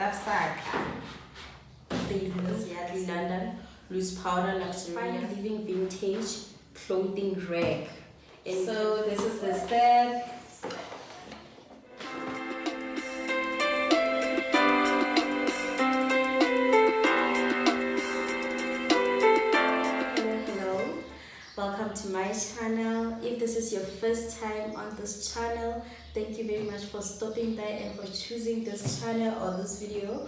stuff sack. They lose Yardley London, loose powder, luxurious, living vintage clothing rack. And so this is the step. Hello, welcome to my channel. If this is your first time on this channel, thank you very much for stopping by and for choosing this channel or this video.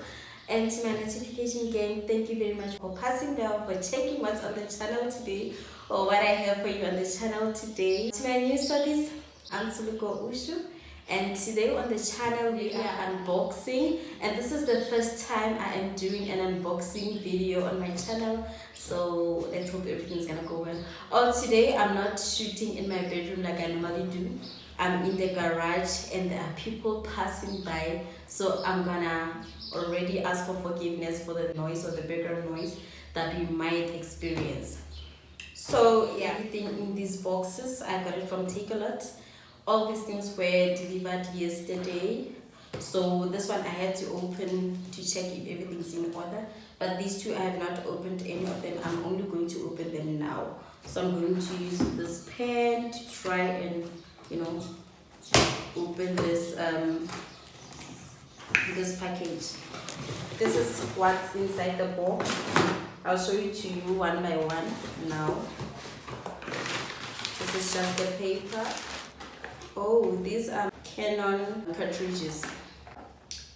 And to my notification gang, thank you very much for passing down, for checking what's on the channel today or what I have for you on the channel today. To my new studies, I'm Suluko Ushu, and today on the channel we are unboxing, and this is the first time I am doing an unboxing video on my channel, so let's hope everything's gonna go well. Today I'm not shooting in my bedroom like I normally do. I'm in the garage and there are people passing by, so I'm gonna already ask for forgiveness for the noise or the background noise that we might experience. So yeah, everything in these boxes I got it from Takealot. All these things were delivered yesterday, so this one I had to open to check if everything's in order, but these two I have not opened any of them. I'm only going to open them now, so I'm going to use this pen to try and open this this package. This is what's inside the box. I'll show it to you one by one now. This is just the paper. Oh, these are Canon cartridges.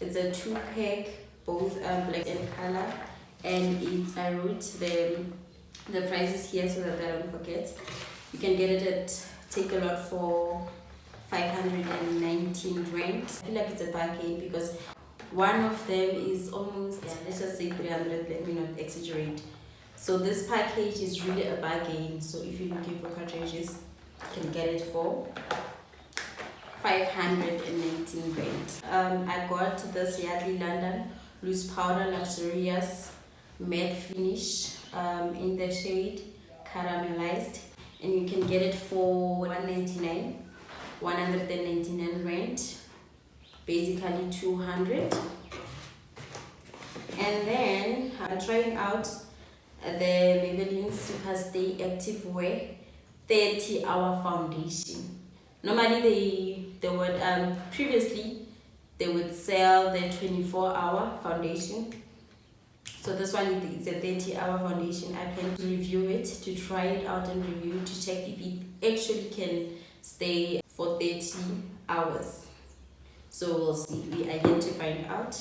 It's a 2-pack, both black and color, and I wrote the prices here so that I don't forget. You can get it at Takealot for 519 rand. I feel like it's a bargain because one of them is almost, let's just say 300, let me not exaggerate. So this package is really a bargain. So if you're looking for cartridges, you can get it for 519 rand. I got this Yardley London loose powder luxurious matte finish in the shade caramelized, and you can get it for 199 rand, basically 200. And then I'm trying out the Maybelline Superstay Active Wear 30-hour foundation. Normally they would previously they would sell the 24-hour foundation. So this one is a 30-hour foundation. I plan to review it, to try it out and review it, to check if it actually can stay for 30 hours. So we'll see. We are yet to find out.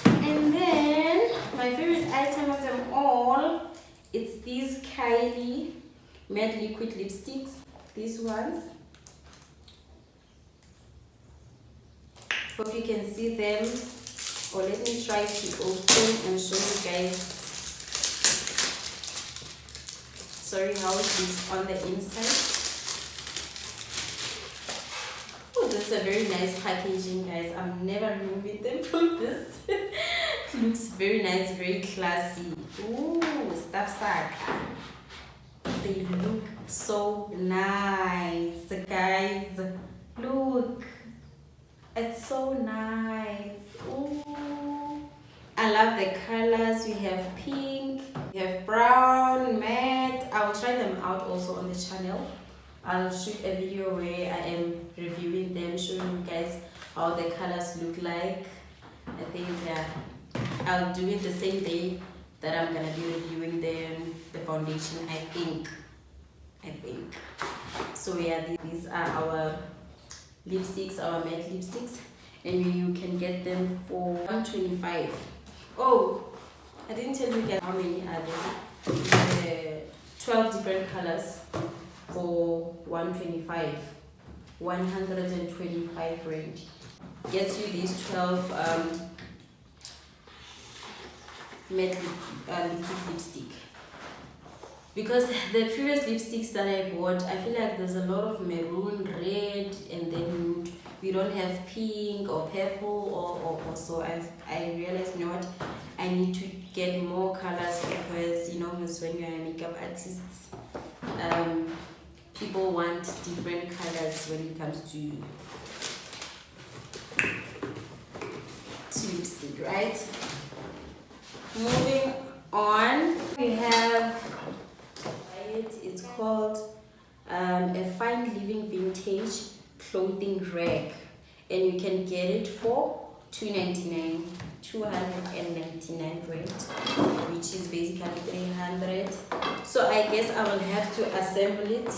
And then my favorite item of them all, it's these Kylie matte liquid lipsticks. These ones. Hope you can see them. Or let me try to open and show you guys. Sorry, how it is on the inside. Oh, this is a very nice packaging, guys. I'm never removing them from this. It looks very nice, very classy. Ooh, stuff sack. They look so nice, guys. Look. It's so nice. Ooh. I love the colors. We have pink, we have brown, matte. I will try them out also on the channel. I'll shoot a video where I am reviewing them, showing you guys how the colors look like. I think I'll do it the same day that I'm gonna be reviewing the foundation. I think. So yeah, these are our lipsticks, our matte lipsticks, and you can get them for 125. Oh, I didn't tell you guys how many are there. 12 different colors for 125 range. Gets you these 12 matte liquid lipstick. Because the previous lipsticks that I bought, I feel like there's a lot of maroon, red, and then nude. We don't have pink or purple or so. I realized, you know what, I need to get more colors because, when you're a makeup artist, people want different colors when it comes to lipstick. it, right? Moving on, we have it's called a fine living vintage clothing rag, and you can get it for $299 rate, which is basically 300. So I guess I will have to assemble it.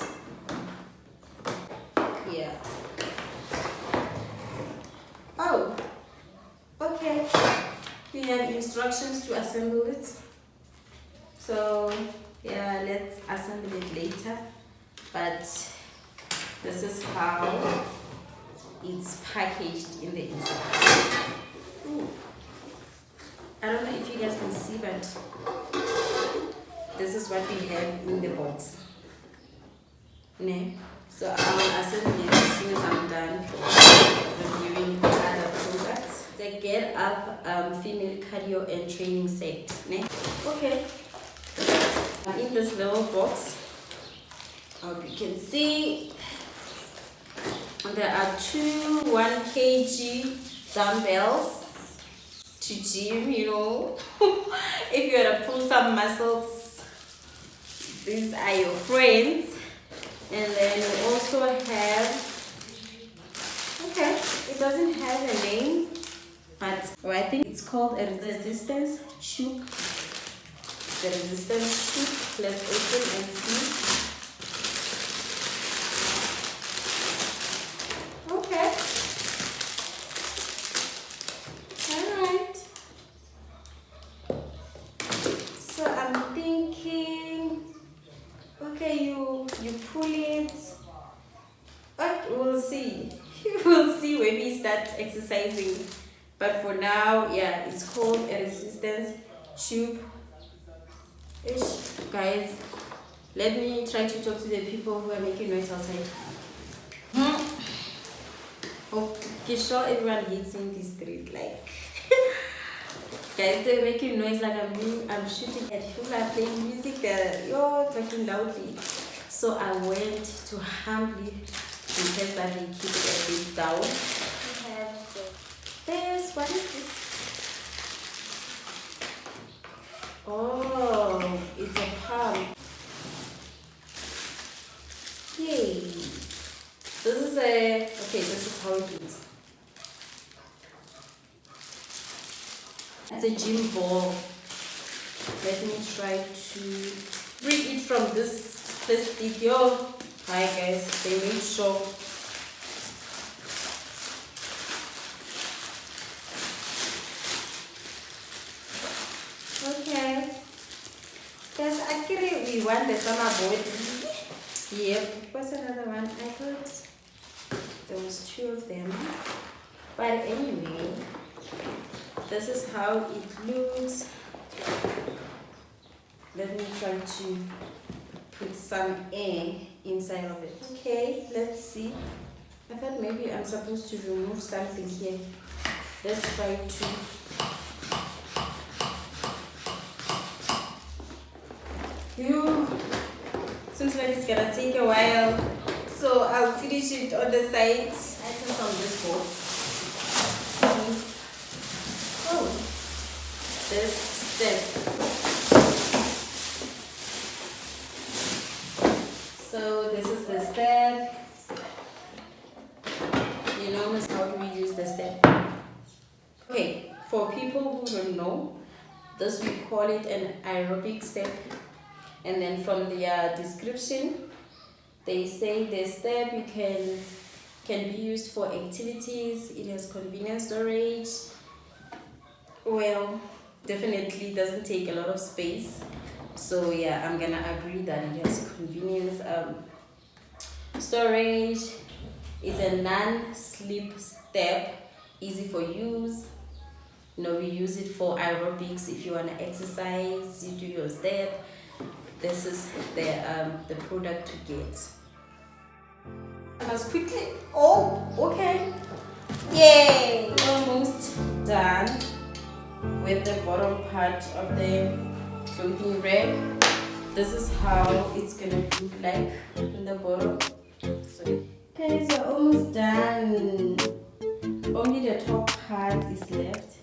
Yeah. Oh, okay. We have instructions to assemble it. So yeah, let's assemble it later. But this is how it's packaged in the inside. Ooh. I don't know if you guys can see, but this is what we have in the box. So I will assemble it as soon as I'm done reviewing the other products. The Get Up female cardio and training set. Okay. In this little box, I hope you can see, there are two 1 kg dumbbells to gym, you know. If you want to pull some muscles, these are your friends. And then you also have, okay, it doesn't have a name, but I think it's called a resistance shoe. The resistance shoe. Let's open and see. Okay. Alright. So I'm thinking, okay, you pull it, but we'll see. We'll see when we start exercising. But for now, yeah, it's called a resistance tube. Guys, let me try to talk to the people who are making noise outside. Okay, sure, everyone hates in this street. Like, guys, they're making noise like I'm shooting at people are playing music. You're talking loudly. So I went to humbly request that they keep it a bit down. We have this. What is this? Oh, it's a pump. Yay. This is okay, this is how it is. It's a gym ball. Let me try to bring it from this plastic. Yo, hi guys, they made sure. Okay. Guys, actually we want the summer body. Yep. What's another one? I thought there was 2 of them. But anyway, this is how it looks. Let me try to put some air inside of it. Okay, let's see. I thought maybe I'm supposed to remove something here. Let's try to. Seems like it's gonna take a while, so I'll finish it on the side. Items from this box. Oh, this step. So this is the step. You know how do we use the step? Okay, for people who don't know, this we call it an aerobic step. And then from the description, they say the step can be used for activities. It has convenient storage. Well, definitely doesn't take a lot of space. So yeah, I'm gonna agree that it has convenience. Storage is a non-slip step, easy for use. You know, we use it for aerobics. If you wanna exercise, you do your step. This is the product to get. I must quickly. Oh, okay. Yay! Almost done with the bottom part of the clothing rack. This is how it's gonna look like in the bottom. So, guys, you're almost done. Only the top part is left.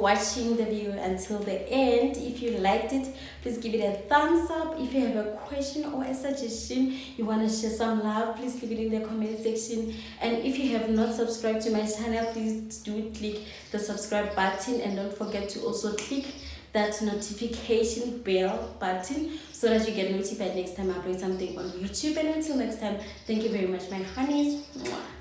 watching the video until the end. If you liked it, please give it a thumbs up. If you have a question or a suggestion, you want to share some love, please leave it in the comment section. And if you have not subscribed to my channel, please do click the subscribe button, and don't forget to also click that notification bell button so that you get notified next time I upload something on YouTube. And until next time, thank you very much, my honeys. Mwah.